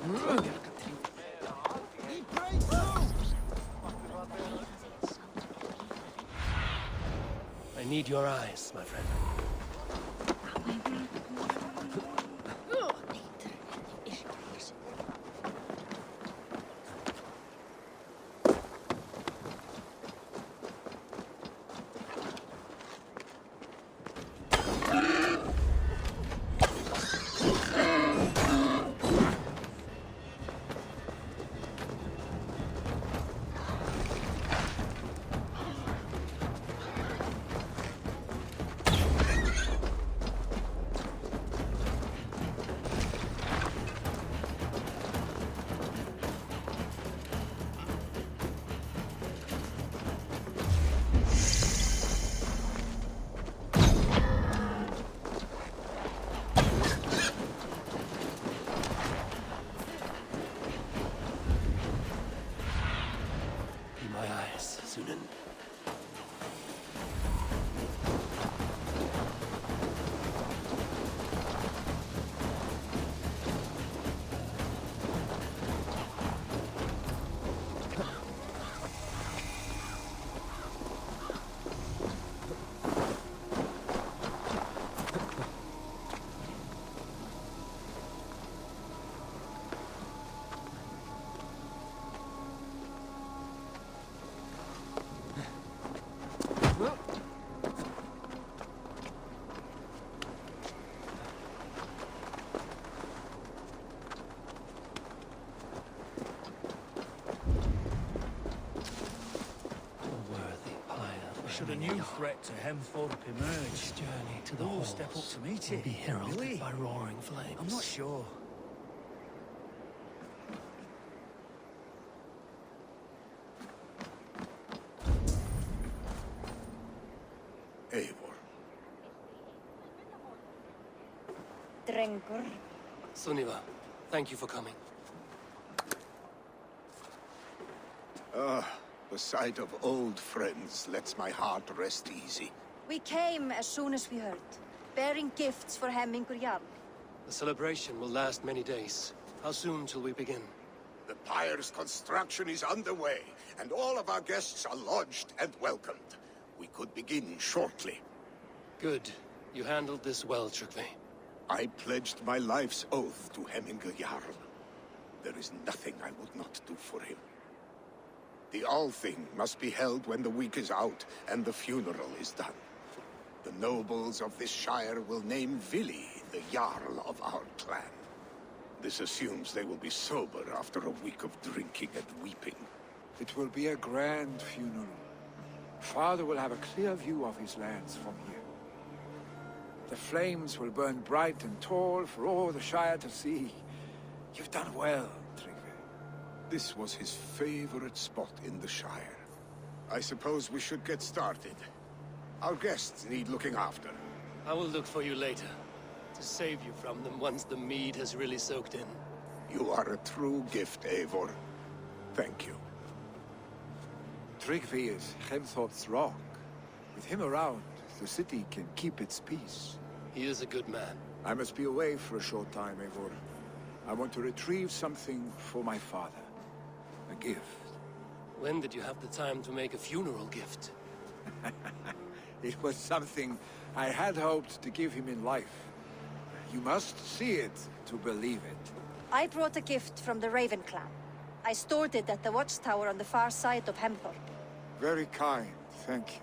I need your eyes, my friend. Should a new threat to Hemthorpe emerge, This journey to the who will halls step up to meet will it? be heralded Really? by roaring flames. I'm not sure. Eivor. Drengur. Sunniva, thank you for coming. The sight of old friends lets my heart rest easy. We came as soon as we heard, bearing gifts for Hemmingur Jarl. The celebration will last many days. How soon till we begin? The pyre's construction is underway, and all of our guests are lodged and welcomed. We could begin shortly. Good. You handled this well, Tryggvi. I pledged my life's oath to Hemmingur Jarl. There is nothing I would not do for him. The Althing must be held when the week is out and the funeral is done. The nobles of this shire will name Vili the Jarl of our clan. This assumes they will be sober after a week of drinking and weeping. It will be a grand funeral. Father will have a clear view of his lands from here. The flames will burn bright and tall for all the Shire to see. You've done well, Tryggvi. This was his favorite spot in the Shire. I suppose we should get started. Our guests need looking after. I will look for you later, to save you from them once the mead has really soaked in. You are a true gift, Eivor. Thank you. Tryggvi is Hemthorpe's rock. With him around, the city can keep its peace. He is a good man. I must be away for a short time, Eivor. I want to retrieve something for my father. A gift. When did you have the time to make a funeral gift? It was something I had hoped to give him in life. You must see it to believe it. I brought a gift from the Raven clan. I stored it at the watchtower on the far side of Hemthorpe. Very kind, thank you.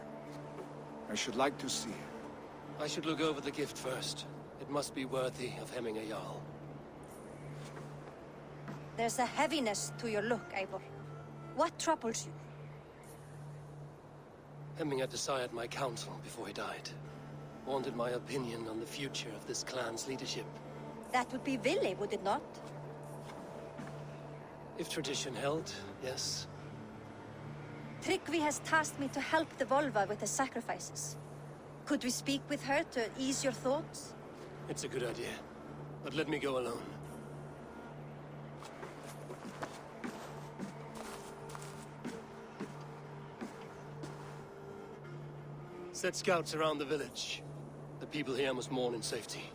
I should like to see it. I should look over the gift first. It must be worthy of Hemmingur Jarl. There's a heaviness to your look, Eivor. What troubles you? Hemming had desired my counsel before he died. Wanted my opinion on the future of this clan's leadership. That would be Vili, would it not? If tradition held, yes. Tryggvi has tasked me to help the Volva with the sacrifices. Could we speak with her to ease your thoughts? It's a good idea. But let me go alone. Set scouts around the village. The people here must mourn in safety.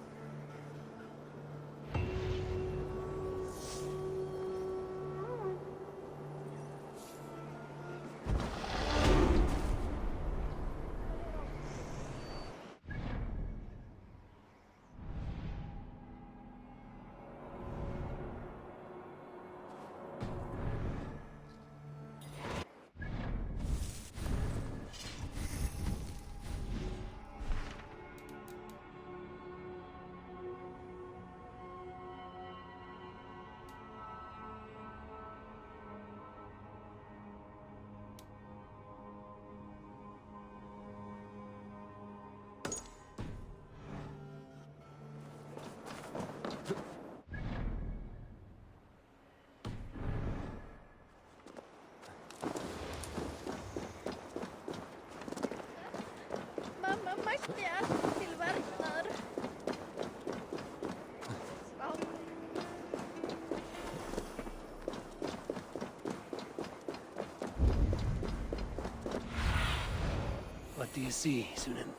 do you see, Sunan?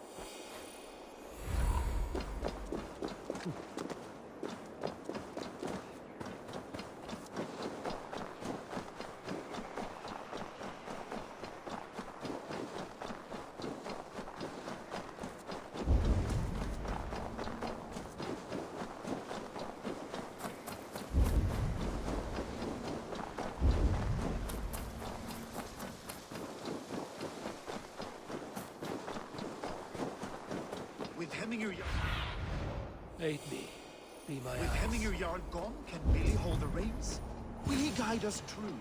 With Hemingr Aid me. Be my with eyes. Hemingr Jarl gone, can Billy hold the reins? Will he guide us true?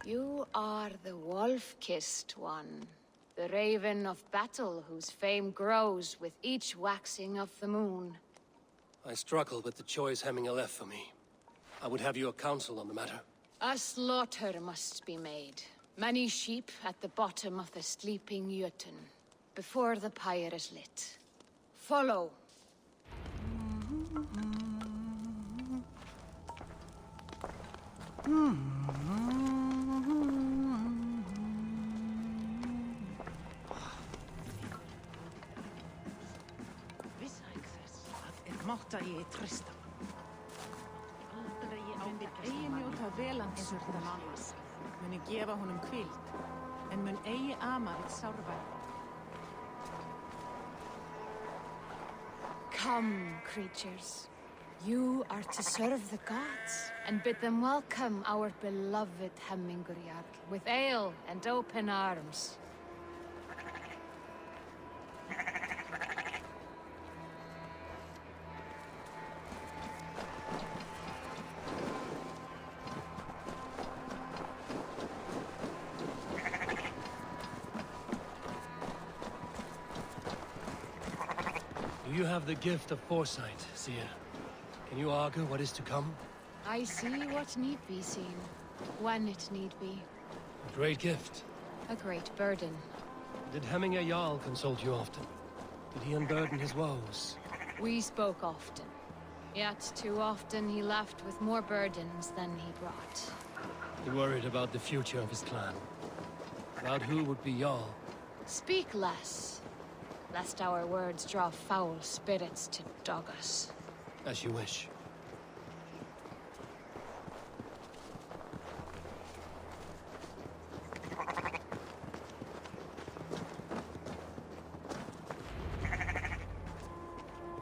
You are the wolf-kissed one. The raven of battle whose fame grows with each waxing of the moon. I struggle with the choice Hemminger left for me. I would have your counsel on the matter. A slaughter must be made. Many sheep at the bottom of the sleeping Jötun, before the pyre is lit. Follow. Vissi ekki þess að mátta ég treysta. Aldrei eigi njóta velans urðar annars. Muni gefa honum hvíld, en mun eigi amarið sárvæð. Come, creatures. You are to serve the gods, and bid them welcome our beloved Hemmingur Jarl, with ale and open arms. You have the gift of foresight, Seer. Can you argue what is to come? I see what need be seen, when it need be. A great gift. A great burden. Did Hemminger Jarl consult you often? Did he unburden his woes? We spoke often. Yet too often he left with more burdens than he brought. He worried about the future of his clan. About who would be Jarl. Speak less, lest our words draw foul spirits to dog us. As you wish.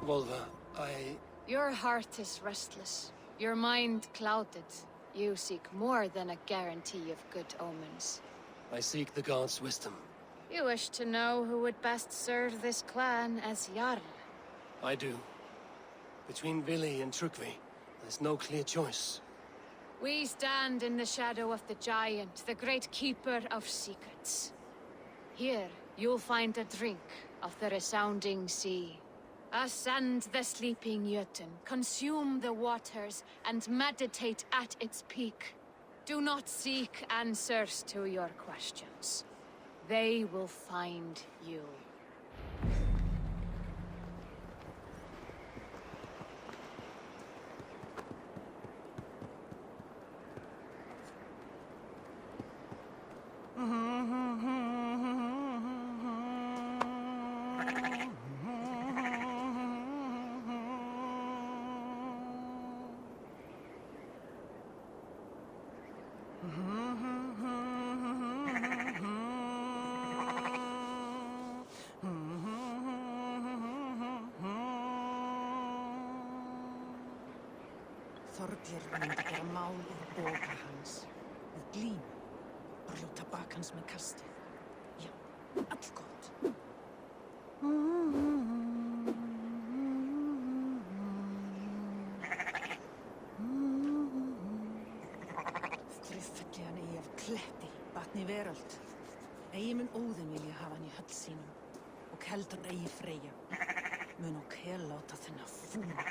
Volva, Your heart is restless, your mind clouded. You seek more than a guarantee of good omens. I seek the gods' wisdom. You wish to know who would best serve this clan as Jarl. I do. Between Vili and Trukvi, there's no clear choice. We stand in the shadow of the giant, the great keeper of secrets. Here, you'll find a drink of the resounding sea. Ascend the sleeping Jötun, consume the waters, and meditate at its peak. Do not seek answers to your questions. They will find you. Þorgir myndi gera mál úr boga hans, með glím, og brjóta bak hans með kastið. Já, allgott. Friðfelli hann eigi af kletti, batni veröld. Eigi mun Óðinn vilja hafa hann í höll sínum, og keldan eigi Freyja. Mun og kel láta þennan fúna.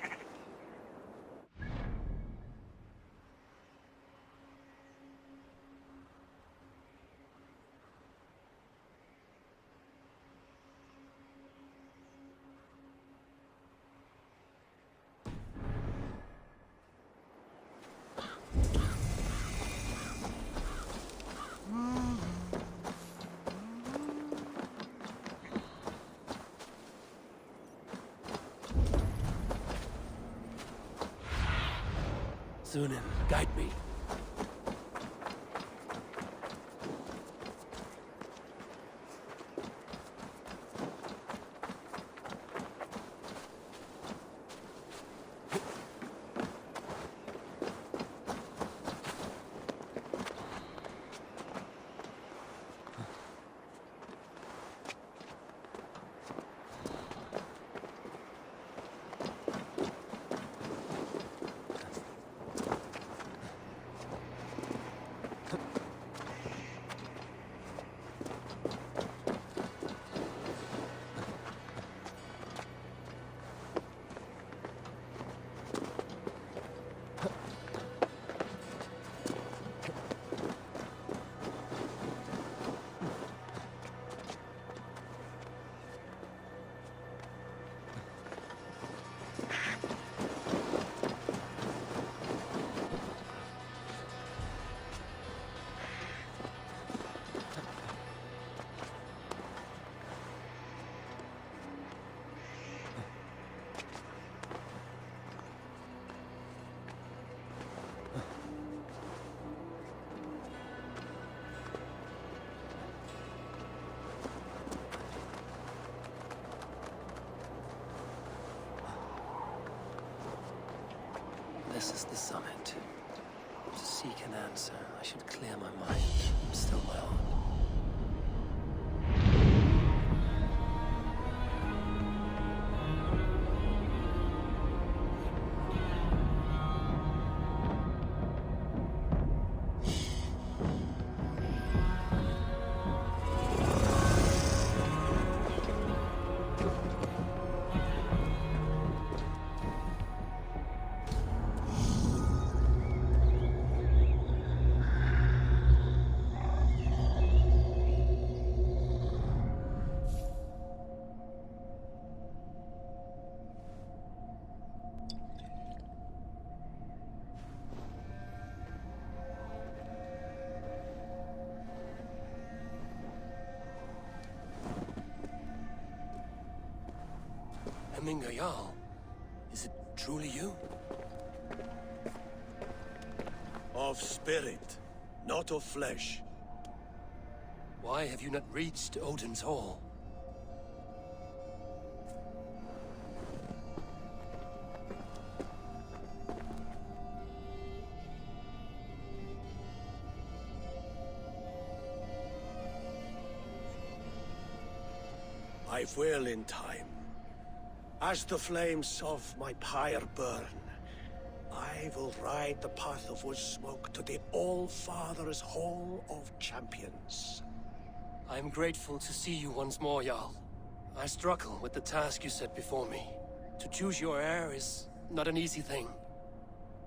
Sunan, guide me. This is the summit. To seek an answer, I should clear my mind, still my heart. Hemminger Jarl, is it truly you? Of spirit, not of flesh. Why have you not reached Odin's Hall? I will in time. As the flames of my pyre burn, I will ride the path of wood smoke to the All-Father's Hall of Champions. I am grateful to see you once more, Jarl. I struggle with the task you set before me. To choose your heir is not an easy thing.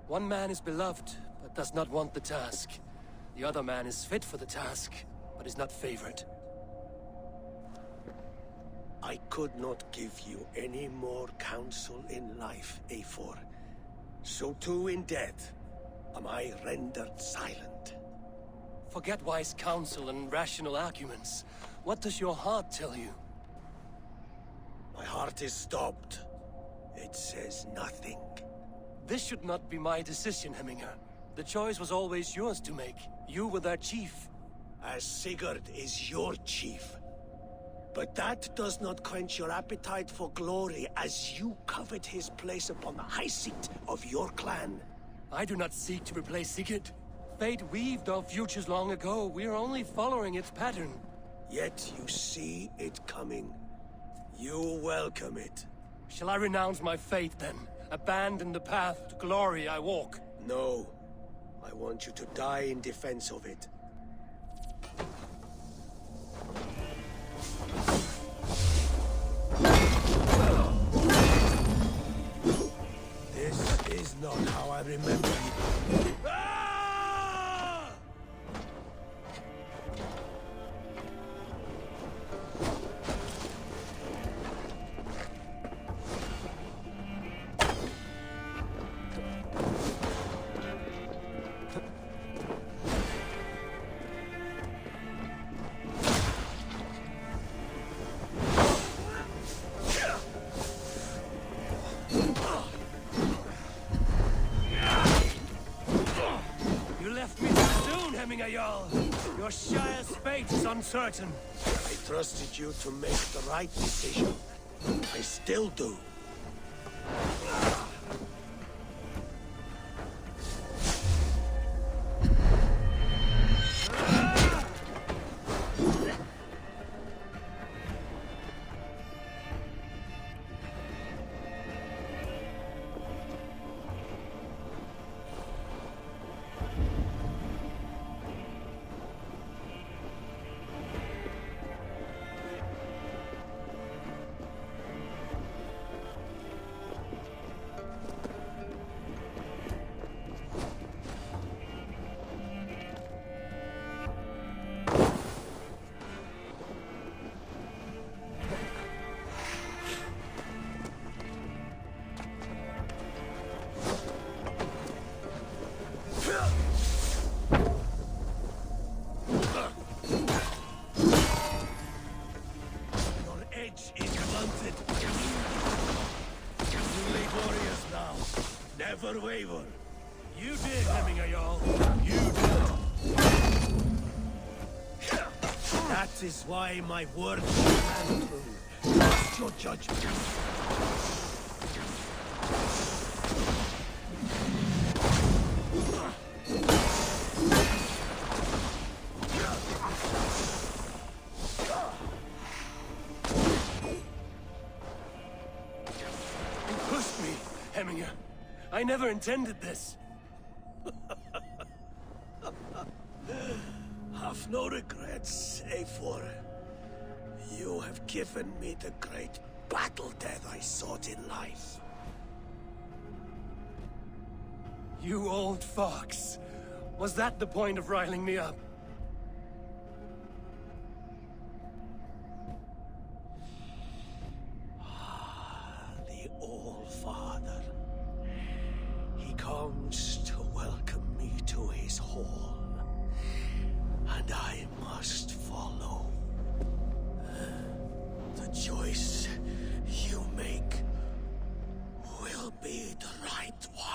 One man is beloved, but does not want the task. The other man is fit for the task, but is not favored. I could not give you any more counsel in life, Eivor. So too in death am I rendered silent. Forget wise counsel and rational arguments. What does your heart tell you? My heart is stopped. It says nothing. This should not be my decision, Hemminger. The choice was always yours to make. You were their chief. As Sigurd is your chief. But that does not quench your appetite for glory as you covet his place upon the high seat of your clan. I do not seek to replace Sigurd. Fate weaved our futures long ago. We are only following its pattern. Yet you see it coming. You welcome it. Shall I renounce my faith then? Abandon the path to glory I walk? No. I want you to die in defense of it. This is not how I remember you. Ah! Hemminger Jarl. Your Shire's fate is uncertain. I trusted you to make the right decision. I still do. Never waver. You did, Hemminger Jarl. You did. That is why my word ran true. Trust your judgment. You pushed me, Hemminger. I never intended this. Have no regrets, Eivor. You have given me the great battle death I sought in life. You old fox. Was that the point of riling me up? The All-Father. He comes to welcome me to his hall. And I must follow. The choice you make will be the right one.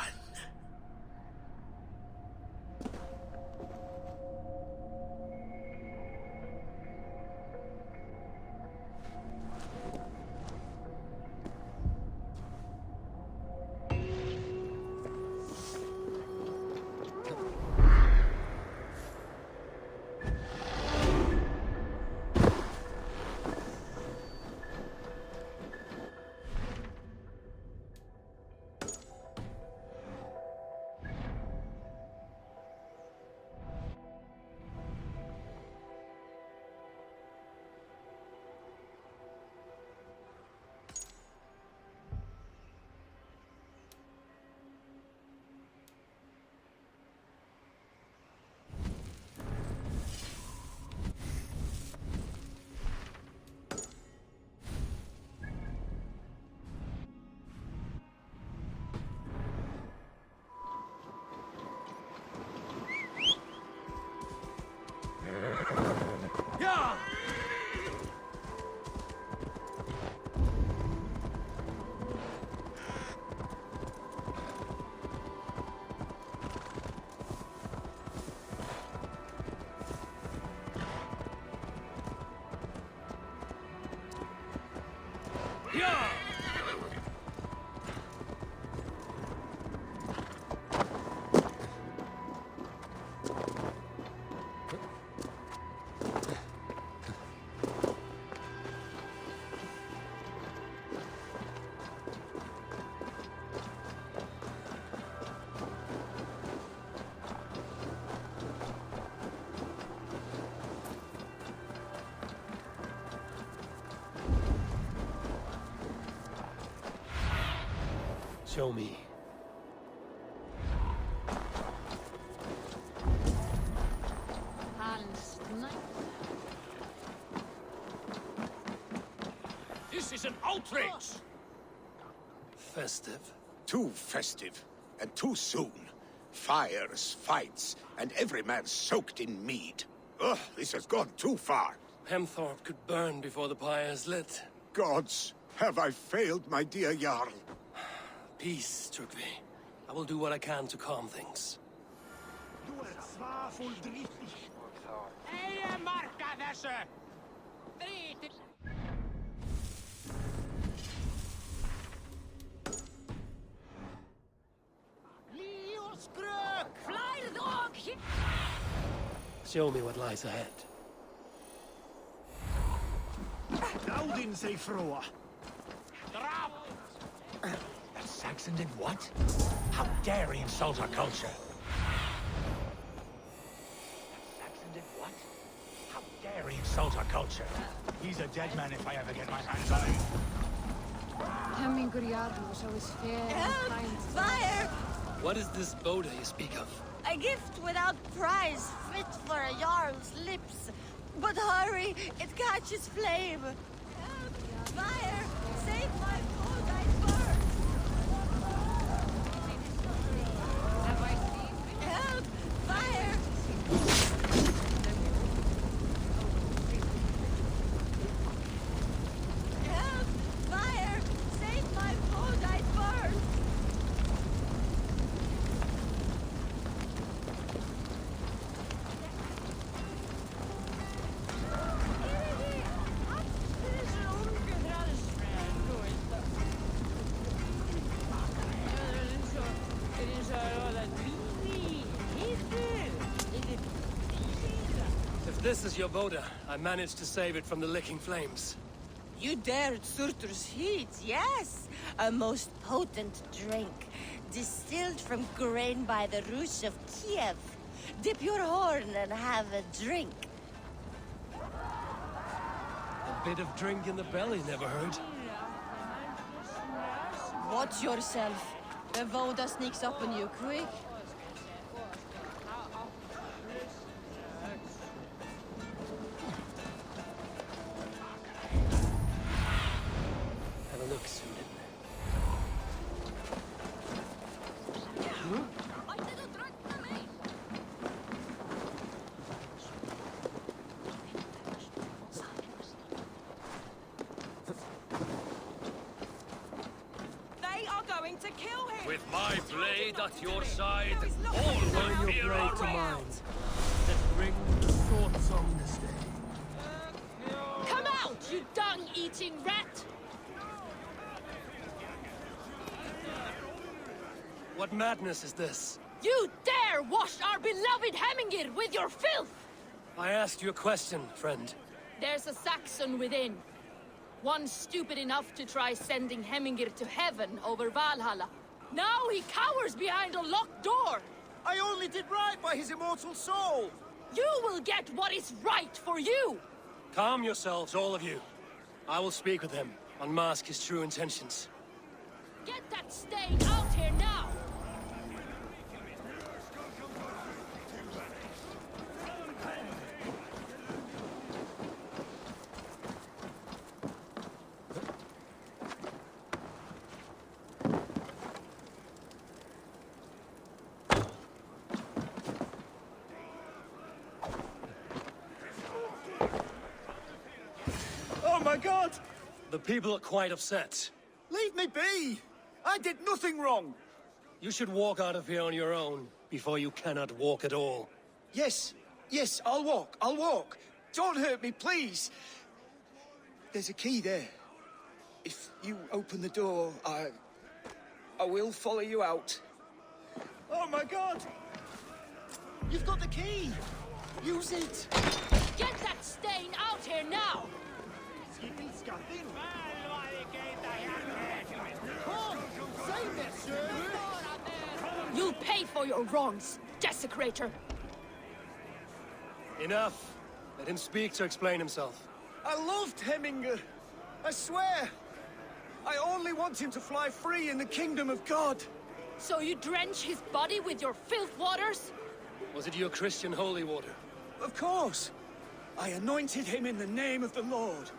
Show me. Hans Knight. This is an outrage! Festive. Too festive, and too soon. Fires, fights, and every man soaked in mead. Ugh, this has gone too far. Hemthorpe could burn before the pyre's lit. Gods, have I failed my dear Jarl? Peace, Trugvi. I will do what I can to calm things. Du ert svaful drittig. Eie marka þessu! Dríti! Líu skrök! Flærð og Show me what lies ahead. Náðinn sig froa. Drop! That Saxon did what? How dare he insult our culture? That Saxon did what? How dare he insult our culture? He's a dead man if I ever get my hands on him. Hemmingur Jarl was always fair and kind. Fire! What is this Boda you speak of? A gift without price, fit for a Jarl's lips. But hurry, it catches flame. Help! Fire! Save my food, I burn! Have I seen? Help! Fire! Help! Fire! Save my food, I burn! If this is your Boda, I managed to save it from the licking flames. You dared Surtur's heat, yes! A most potent drink, distilled from grain by the Rus of Kiev. Dip your horn and have a drink. A bit of drink in the belly never hurt. Watch yourself. The Voda sneaks up on you quick. Have a look, Sunan. They are going to kill him! With my blade at your side, all Turn will your hear blade our to wrath. mine. Let's bring the sword song this day. Come out, you dung-eating rat! What madness is this? You dare wash our beloved Hemingir with your filth! I asked you a question, friend. There's a Saxon within. One stupid enough to try sending Hemingir to heaven over Valhalla. Now he cowers behind a locked door! I only did right by his immortal soul. You will get what is right for you! Calm yourselves, all of you. I will speak with him, unmask his true intentions. Get that stain out here now! Oh my god! The people are quite upset. Leave me be! I did nothing wrong! You should walk out of here on your own, before you cannot walk at all. Yes, yes, I'll walk. Don't hurt me, please. There's a key there. If you open the door, I will follow you out. Oh my god! You've got the key! Use it! Get that stain out here now! You'll pay for your wrongs, desecrator! Enough. Let him speak to explain himself. I loved Hemminger. I swear. I only want him to fly free in the kingdom of God. So you drench his body with your filth waters? Was it your Christian holy water? Of course. I anointed him in the name of the Lord.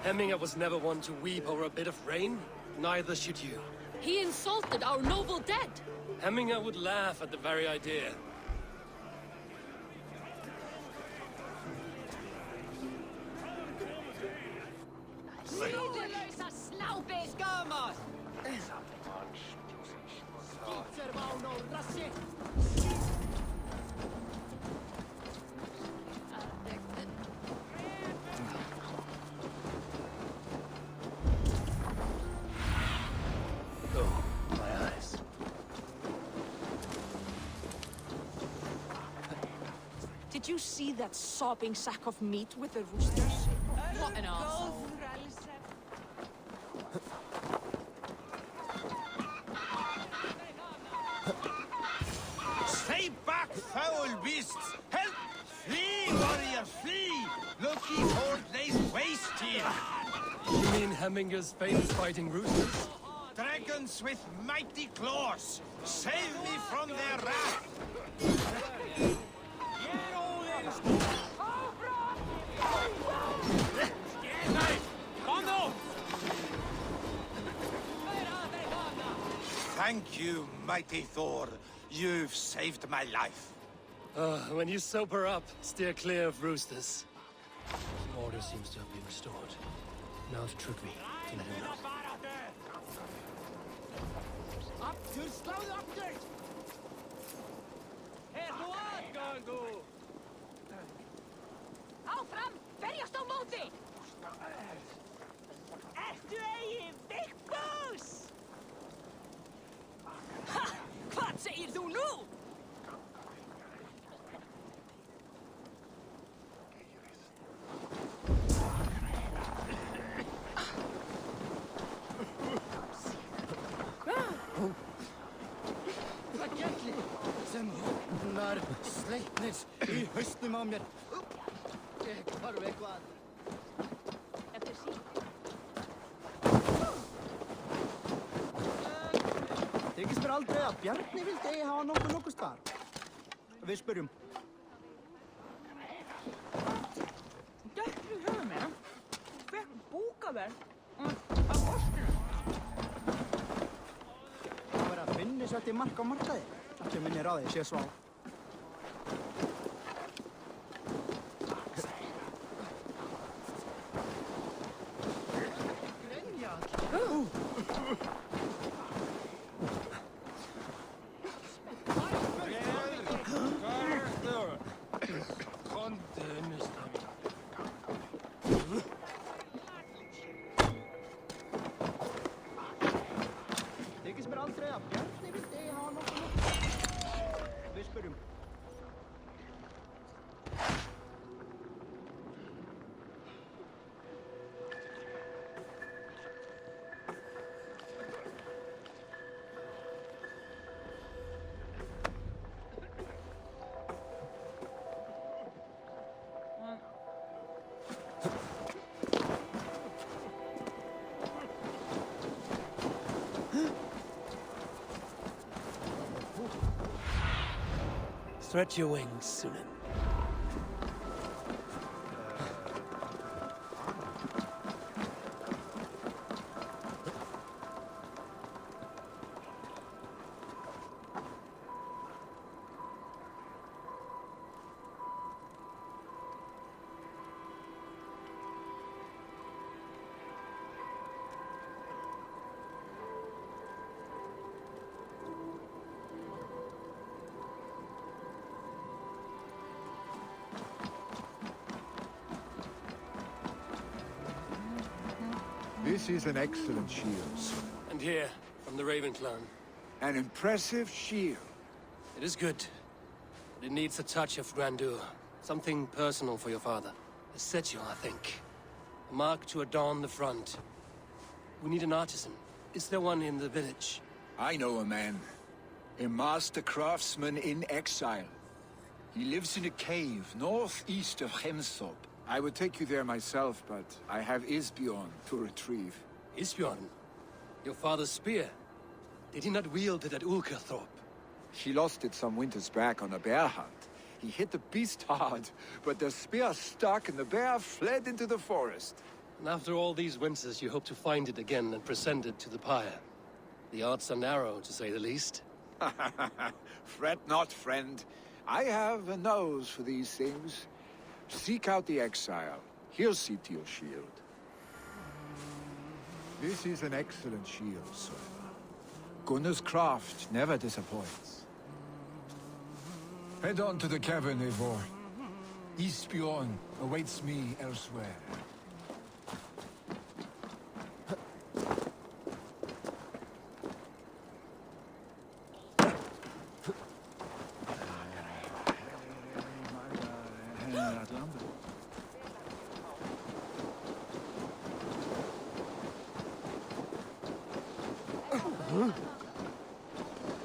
Hemminger was never one to weep over a bit of rain. Neither should you. He insulted our noble dead. Hemminger would laugh at the very idea. Líðurlausa snápi! Skamas! Oh, my eyes. Did you see that sobbing sack of meat with the roosters? What an asshole. Stay back, foul beasts! Help! Flee, warrior, flee! Loki hold lays waste here! You mean Hemminger's famous fighting roosters? Dragons with mighty claws! Save me from their wrath! Thank you, mighty Thor. You've saved my life. When you sober up, steer clear of roosters. Order seems to have been restored. Now if Trygvi can let him know. Áfram! Berjast á móti! Ertu eigin Vigfús? Ha! Hvað segir þú nú? Það gætli sem hóknar sleipnis í hausnum á mér. Ég þarf eitthvað. Eftir sín. Þykist mér aldrei að Bjarni vildi eigi hafa nokkuð star. Við spyrjum. Dökkri höfum mér. Fekk bókaverð. Af ostinu. Það verður að finni sett í mark á markaði. Allir minni ráði sé svá. Þykist mér aldrei að Bjarni vildi eigi hafa nokkuð. Við spyrjum. Stretch your wings, Sunan. This is an excellent shield. And here, from the Raven clan. An impressive shield. It is good, but it needs a touch of grandeur. Something personal for your father. A setio, I think. A mark to adorn the front. We need an artisan. Is there one in the village? I know a man. A master craftsman in exile. He lives in a cave northeast of Hemthorpe. I would take you there myself, but I have Isbjorn to retrieve. Isbjorn? Your father's spear? Did he not wield it at Ulkerthorpe? He lost it some winters back on a bear hunt. He hit the beast hard, but the spear stuck and the bear fled into the forest. And after all these winters, you hope to find it again and present it to the pyre. The odds are narrow, to say the least. Fret not, friend. I have a nose for these things. Seek out the exile. He'll see to your shield. This is an excellent shield, sir. Gunnar's craft never disappoints. Head on to the cavern, Eivor. Eastbjorn awaits me elsewhere.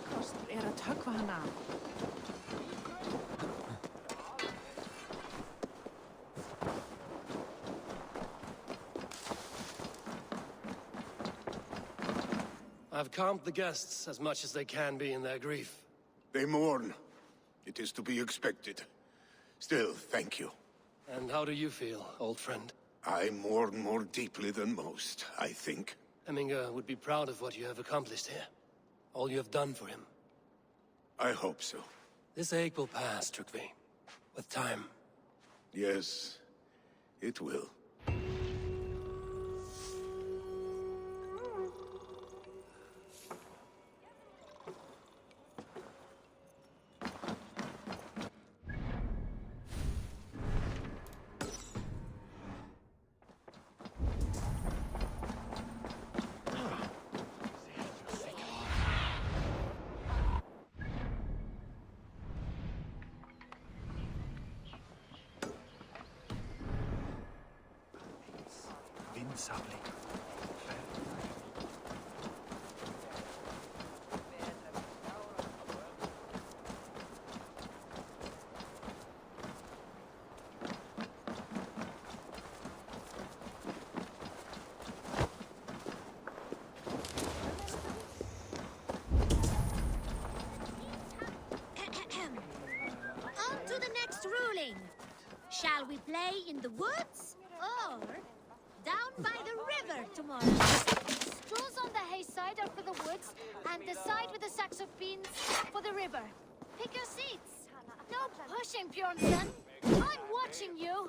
Kostur að tökkva hana af. I've calmed the guests as much as they can be in their grief. They mourn. It is to be expected. Still, thank you. And how do you feel, old friend? I mourn more deeply than most, I think. Hemminger would be proud of what you have accomplished here. All you have done for him. I hope so. This ache will pass, Trygve. With time. Yes, it will. Vindsamling. On to the next ruling. Shall we play in the woods or down by the river tomorrow? Stools on the hay side are for the woods, and the side with the sacks of beans for the river. Pick your seats. No pushing, Bjornsson. I'm watching you.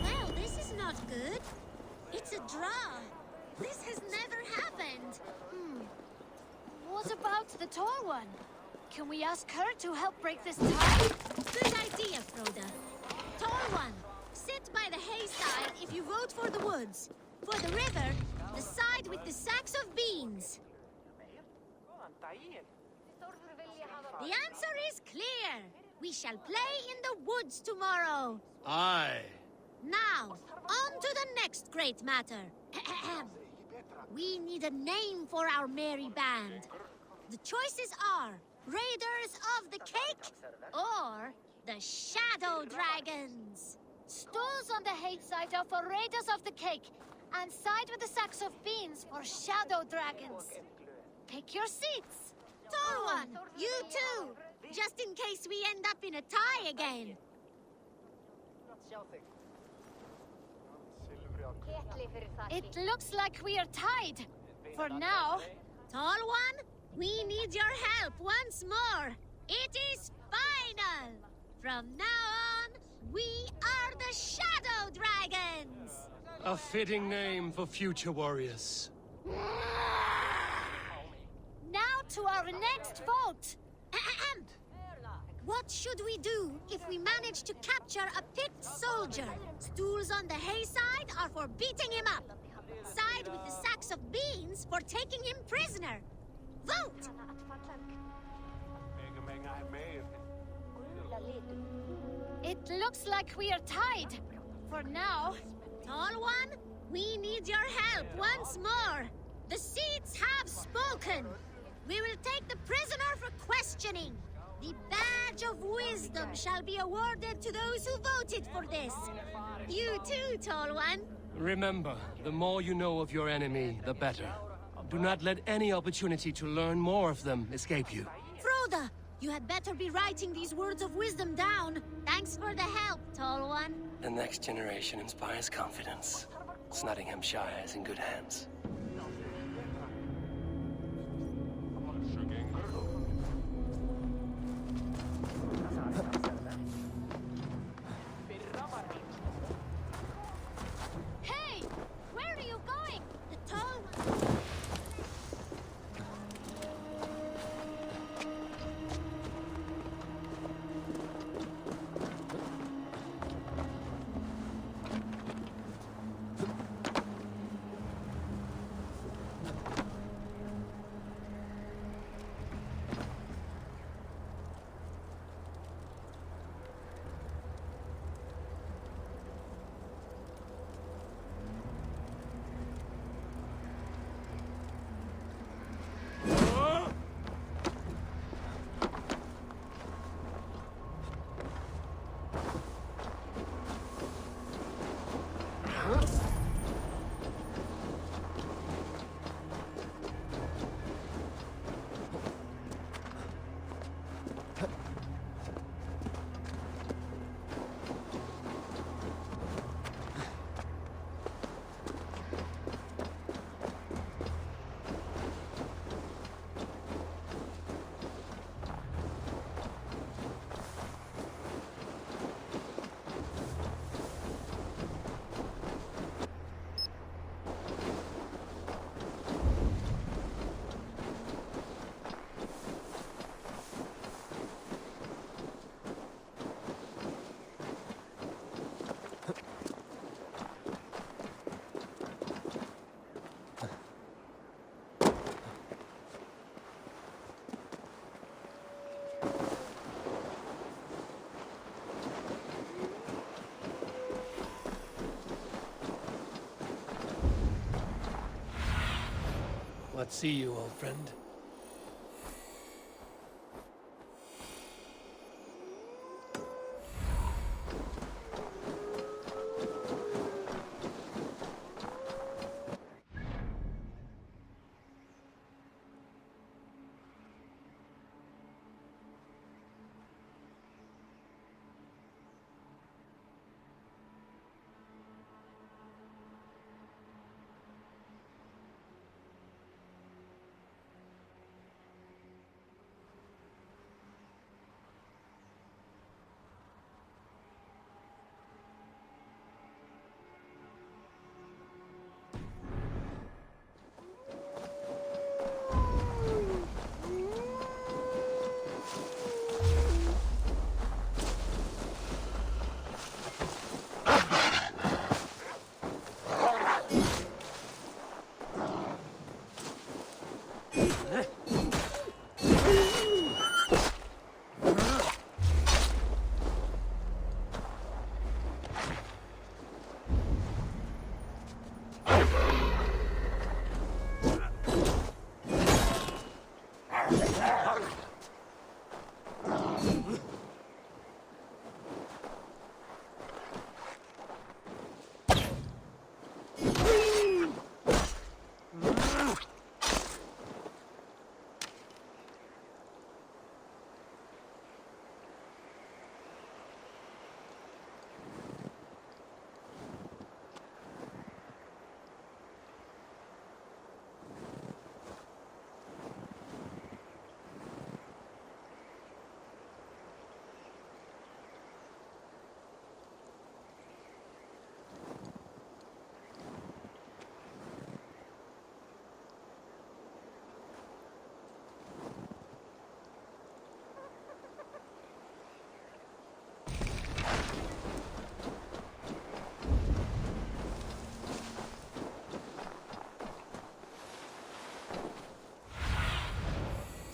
Well, this is not good. It's a draw. This has never happened. What about the tall one? Can we ask her to help break this tie? Good idea, Froda. Tall one, sit by the hay side if you vote for the woods. For the river, the side with the sacks of beans. The answer is clear. We shall play in the woods tomorrow. Aye. Now, on to the next great matter. We need a name for our merry band. The choices are Raiders of the Cake or the Shadow Dragons. Stools on the hay side are for Raiders of the Cake, and side with the sacks of beans for Shadow Dragons. Pick your seats. Tall one, you too. Just in case we end up in a tie again. It looks like we are tied. For now. Tall one, we need your help once more. It is final. From now on, we are the Shadow Dragons. A fitting name for future warriors. Now to our next vote. What should we do if we manage to capture a picked soldier? Stools on the hay side are for beating him up. Side with the sacks of beans for taking him prisoner. Vote! It looks like we are tied. For now. Tall one, we need your help once more. The seats have spoken. We will take the prisoner for questioning. The badge of wisdom shall be awarded to those who voted for this. You too, Tall One. Remember, the more you know of your enemy, the better. Do not let any opportunity to learn more of them escape you. Froda, you had better be writing these words of wisdom down. Thanks for the help, Tall One. The next generation inspires confidence. Nottinghamshire is in good hands. Hey! Where are you going? The tall Let's see you, old friend.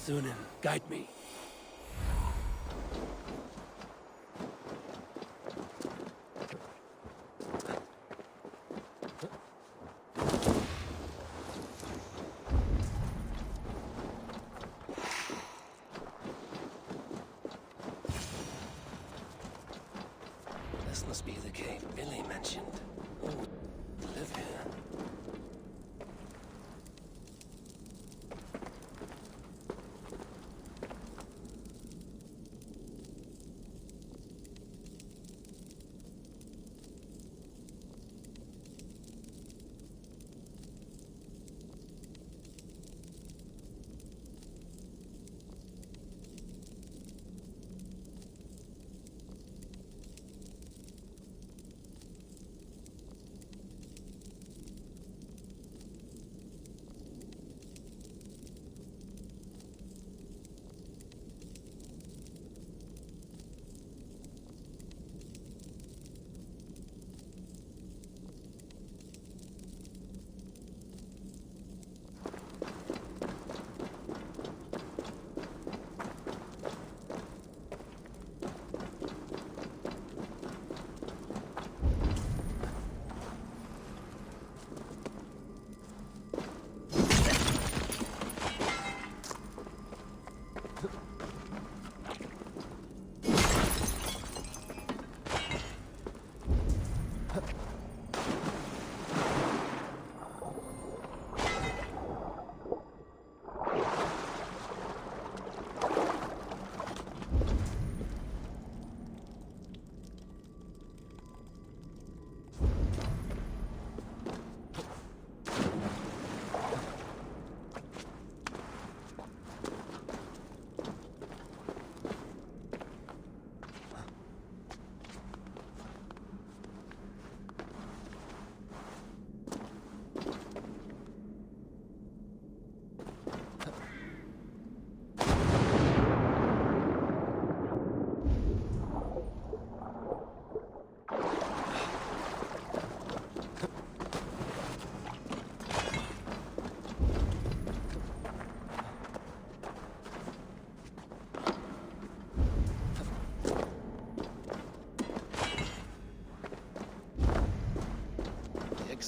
Sunan, guide me. This must be the cave Billy mentioned. Oh, live here.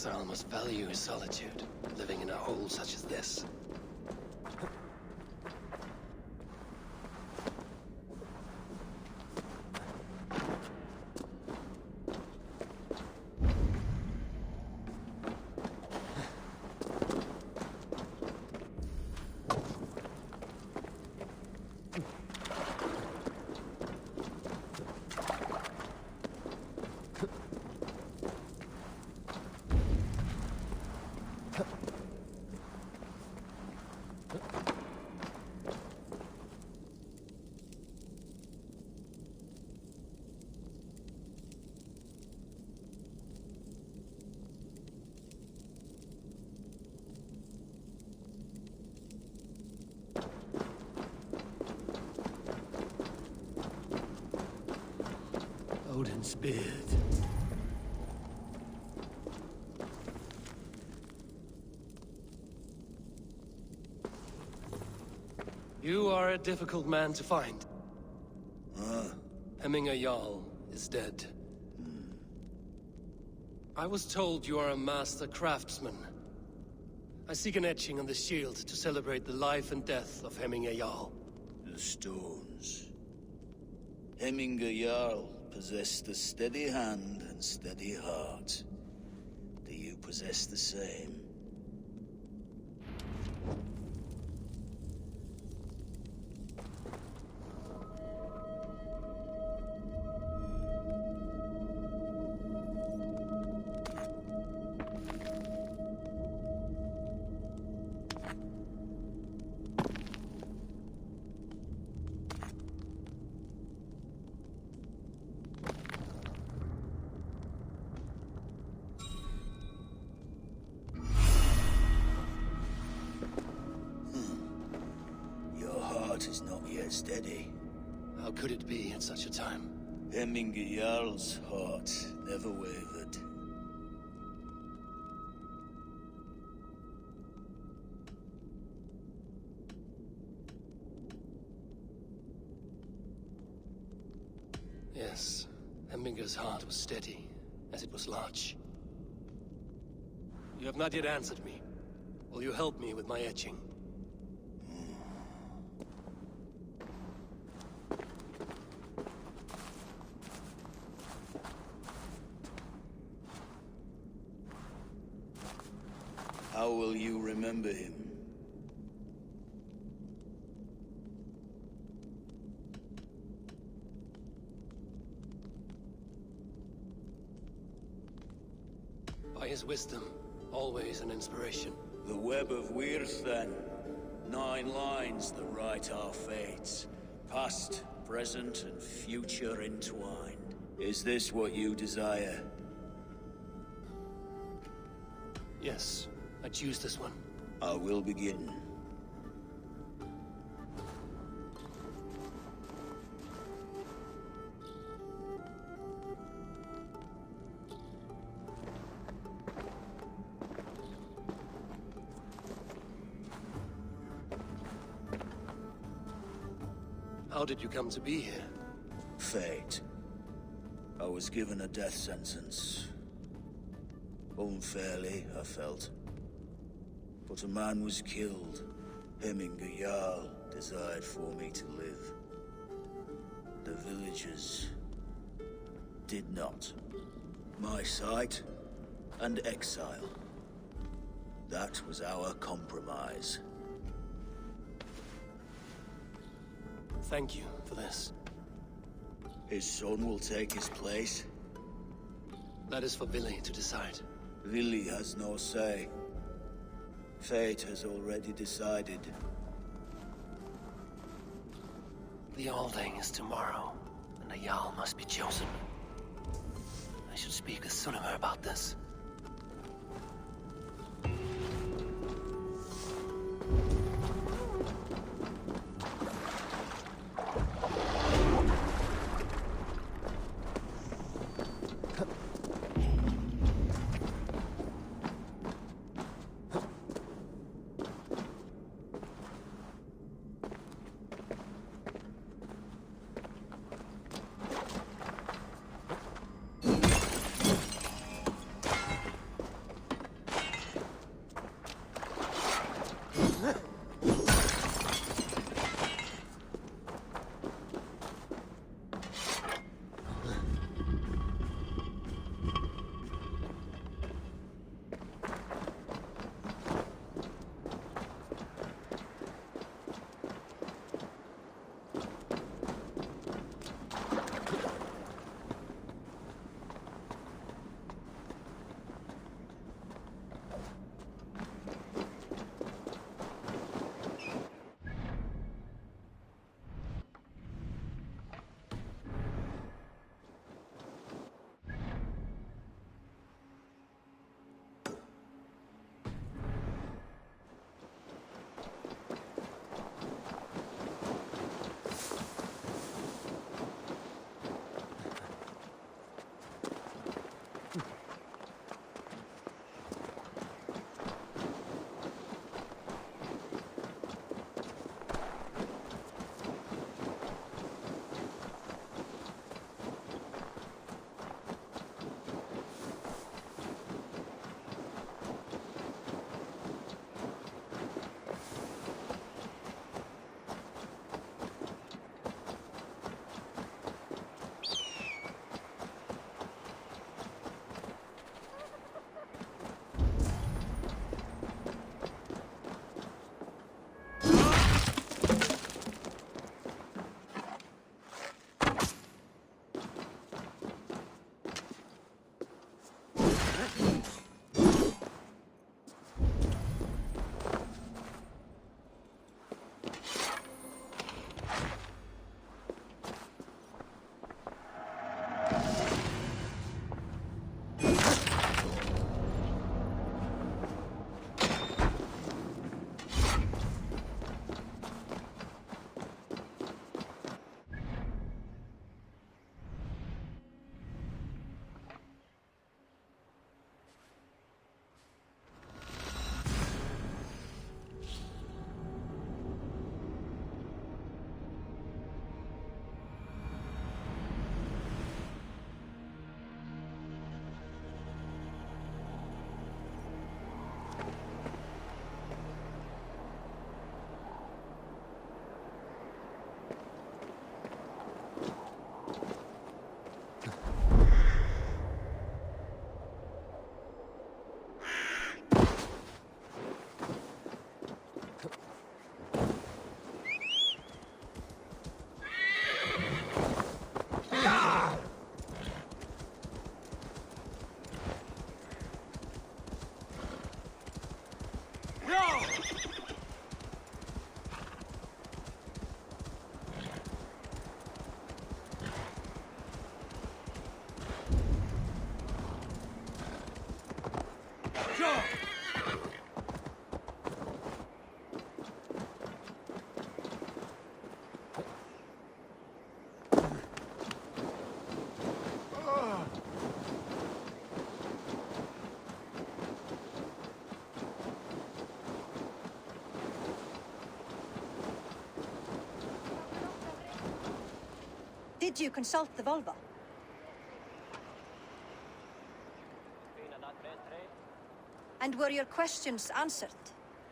exile must value his solitude, living in a hole such as this. Odin's beard. You are a difficult man to find. Hemminger Jarl is dead. I was told you are a master craftsman. I seek an etching on the shield to celebrate the life and death of Hemminger Jarl. The stones. Hemminger Jarl possessed a steady hand and steady heart. Do you possess the same? Is not yet steady. How could it be at such a time? Hemminger Jarl's heart never wavered. Yes, Hemminger's heart was steady, as it was large. You have not yet answered me. Will you help me with my etching? How will you remember him? By his wisdom, always an inspiration. The web of Wirth, then. 9 lines that write our fates. Past, present, and future entwined. Is this what you desire? Yes, I choose this one. I will begin. How did you come to be here? Fate. I was given a death sentence. Unfairly, I felt. But a man was killed. Hemminger Jarl desired for me to live. The villagers did not. My sight and exile. That was our compromise. Thank you for this. His son will take his place. That is for Billy to decide. Billy has no say. Fate has already decided. The Alding is tomorrow, and a Jarl must be chosen. I should speak with Sunnema about this. Did you consult the Volva? And were your questions answered?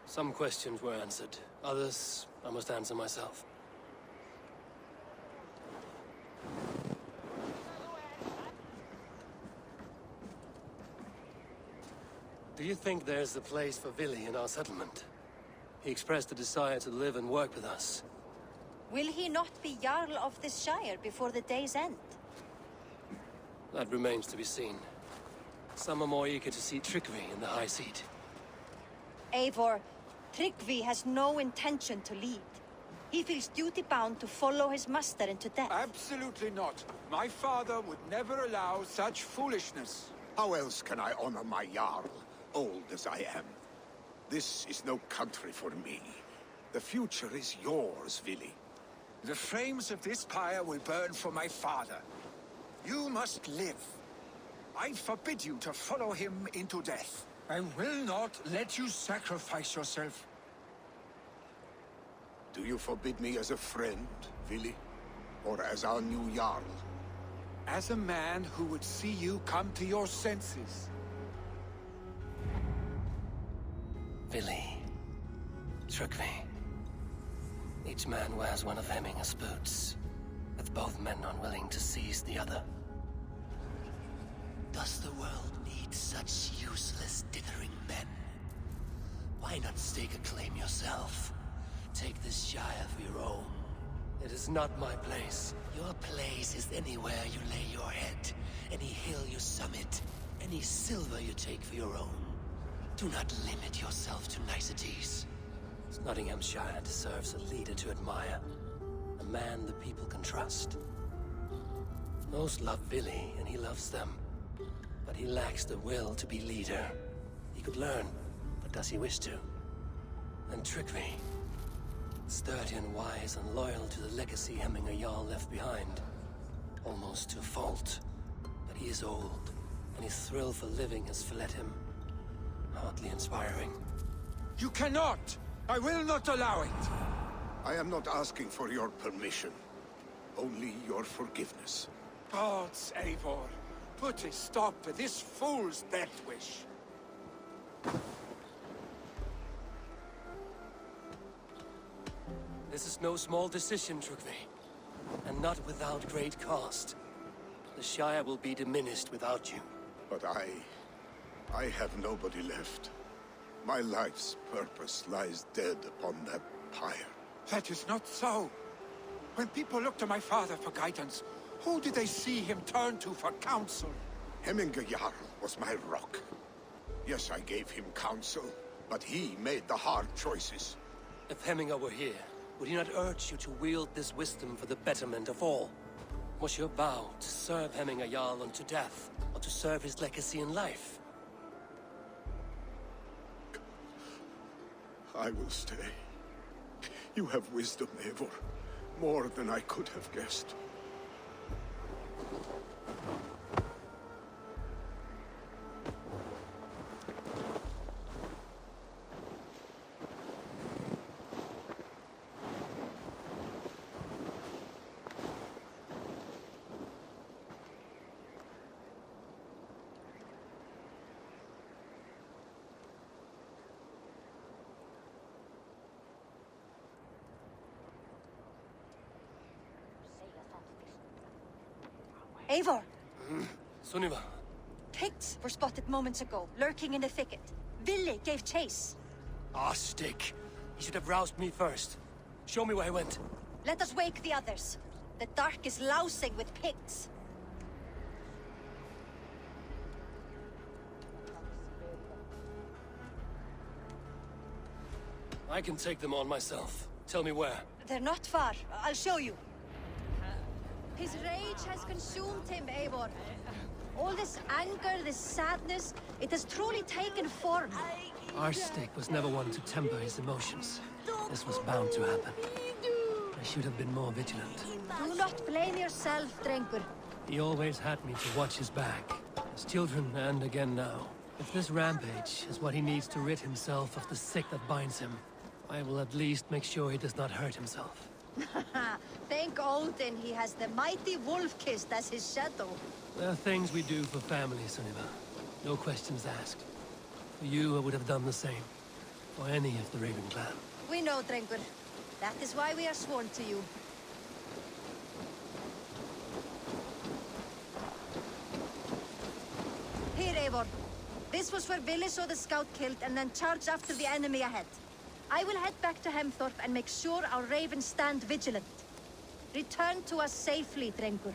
Some questions were answered. Others, I must answer myself. Do you think there's a place for Vili in our settlement? He expressed a desire to live and work with us. Will he not be Jarl of this Shire before the day's end? That remains to be seen. Some are more eager to see Trickery in the high seat. Eivor, Tryggvi has no intention to lead. He feels duty-bound to follow his master into death. Absolutely not. My father would never allow such foolishness. How else can I honor my Jarl, old as I am? This is no country for me. The future is yours, Vili. The flames of this pyre will burn for my father. You must live. I forbid you to follow him into death. I will not let you sacrifice yourself. Do you forbid me as a friend, Vili? Or as our new Jarl? As a man who would see you come to your senses. Vili. Trickery. Each man wears one of Hemminger's boots, with both men unwilling to seize the other. Does the world need such useless, dithering men? Why not stake a claim yourself? Take this Shire for your own. It is not my place. Your place is anywhere you lay your head, any hill you summit, any silver you take for your own. Do not limit yourself to niceties. Nottinghamshire deserves a leader to admire, a man the people can trust. Most love Vili, and he loves them. But he lacks the will to be leader. He could learn, but does he wish to? And Trickery. Sturdy and wise and loyal to the legacy Hemminger Jarl left behind. Almost to a fault. But he is old, and his thrill for living has fled him. Hardly inspiring. You cannot! I will not allow it! I am not asking for your permission. Only your forgiveness. Gods, Eivor, put a stop to this fool's death wish. This is no small decision, Trickery. And not without great cost. The Shire will be diminished without you. But I have nobody left. My life's purpose lies dead upon that pyre. That is not so. When people look to my father for guidance, who do they see him turn to for counsel? Hemminger Jarl was my rock. Yes, I gave him counsel, but he made the hard choices. If Hemminger were here, would he not urge you to wield this wisdom for the betterment of all? Was your vow to serve Hemminger Jarl unto death, or to serve his legacy in life? I will stay. You have wisdom, Eivor. More than I could have guessed. Eivor! Sunniva. Picts were spotted moments ago, lurking in the thicket. Vili gave chase. Ah, stick. He should have roused me first. Show me where he went. Let us wake the others. The dark is lousing with Picts. I can take them on myself. Tell me where. They're not far. I'll show you. His rage has consumed him, Eivor. All this anger, this sadness, it has truly taken form. Our stick was never one to temper his emotions. This was bound to happen. I should have been more vigilant. Do not blame yourself, Drengur. He always had me to watch his back. As children, and again now. If this rampage is what he needs to rid himself of the sick that binds him, I will at least make sure he does not hurt himself. Thank Odin he has the mighty Wolf-Kissed as his shadow. There are things we do for family, Sunniva. No questions asked. For you, I would have done the same. For any of the Raven clan. We know, Drengur. That is why we are sworn to you. Here, Eivor. This was where Vili saw the scout killed and then charged after the enemy ahead. I will head back to Hemthorpe and make sure our ravens stand vigilant. Return to us safely, Drengur.